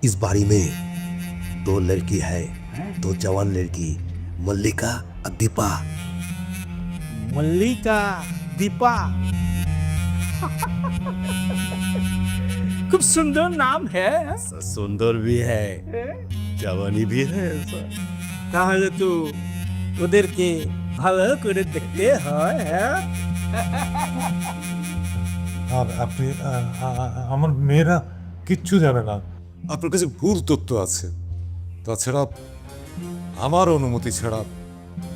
इस बारी में 2 लड़की है, 2 जवान लड़की, मल्लिका और दीपा। मल्लिका, दीपा। खूब सुंदर नाम है। सुंदर भी है, जवानी भी है। তাহলে তো ওদেরকে ভালো করে দেখতে হয়। আর আপনি আমার মেয়েরা কিচ্ছু জানে না। আপনার কাছে ভুল তথ্য আছে। তাছাড়া আমার অনুমতি ছাড়া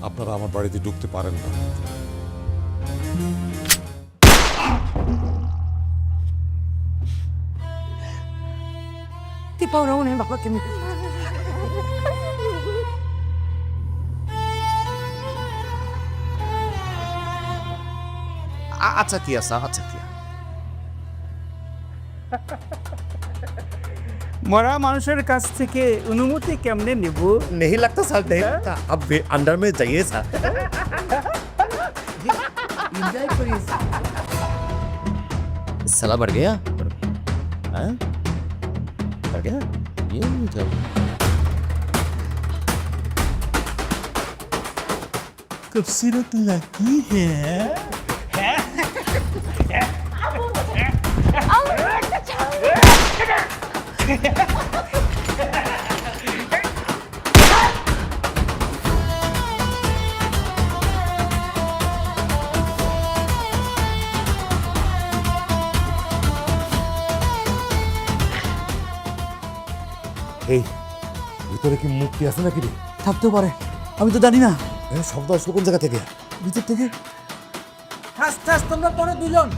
আপনারা আমার বাড়িতে ঢুকতে পারেন না। দীপা ওরা মনে হয় বাবাকে अच्छा किया साहब, अच्छा किया। মরা মানুষের কাছ থেকে অনুমতি কেমনে নেব? नहीं लगता सर, नहीं लगता। अब अंदर में जाइए सर। साला बढ़ गया। हाँ? बढ़ गया ये तो खूबसूरत लड़की है। এই ভিতরে কি মুক্তি আছে নাকি রে? থাকতেও পারে, আমি তো জানি না। শব্দ আসলো কোন জায়গা থেকে? ভিতর থেকে। ঠাস ঠাস তোমরা পরে দুজন।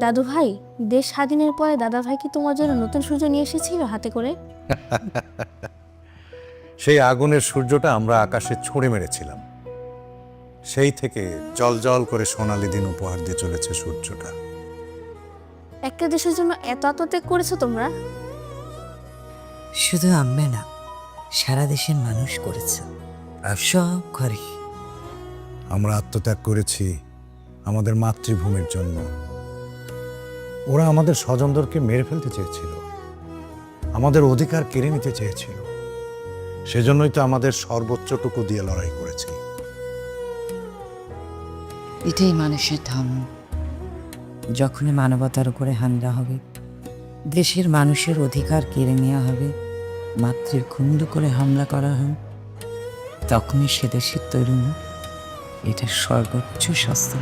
দাদু ভাই, দেশ স্বাধীনের পরে দাদা ভাই কি তোমার জন্য নতুন সূর্য নিয়ে এসেছিল হাতে করে? সেই আগুনের সূর্যটা আমরা আকাশে ছুঁড়ে মেরেছিলাম, সেই থেকে জল জল করে সোনালি দিন উপহার দিয়ে চলেছে সূর্যটা। একটা দেশের জন্য এত আত্মত্যাগ করেছো তোমরা? শুধু আম্মে না, সারা দেশের মানুষ করেছে, আর সব ঘরে। আমরা আত্মত্যাগ করেছি আমাদের মাতৃভূমির জন্য। ওরা আমাদের স্বজনদেরকে মেরে ফেলতে চেয়েছিল, আমাদের অধিকার কেড়ে নিতে চেয়েছিল। সেজন্যই তো আমাদের সর্বোচ্চটুকু দিয়ে লড়াই করেছি। এটাই মানুষের ধর্ম। যখনই মানবতার উপরে হামলা হবে, দেশের মানুষের অধিকার কেড়ে নেওয়া হবে, মাতৃর খুন্দ করে হামলা করা হবে, তখনই সে দেশের তরুণ এটা সর্বোচ্চ শাস্তি।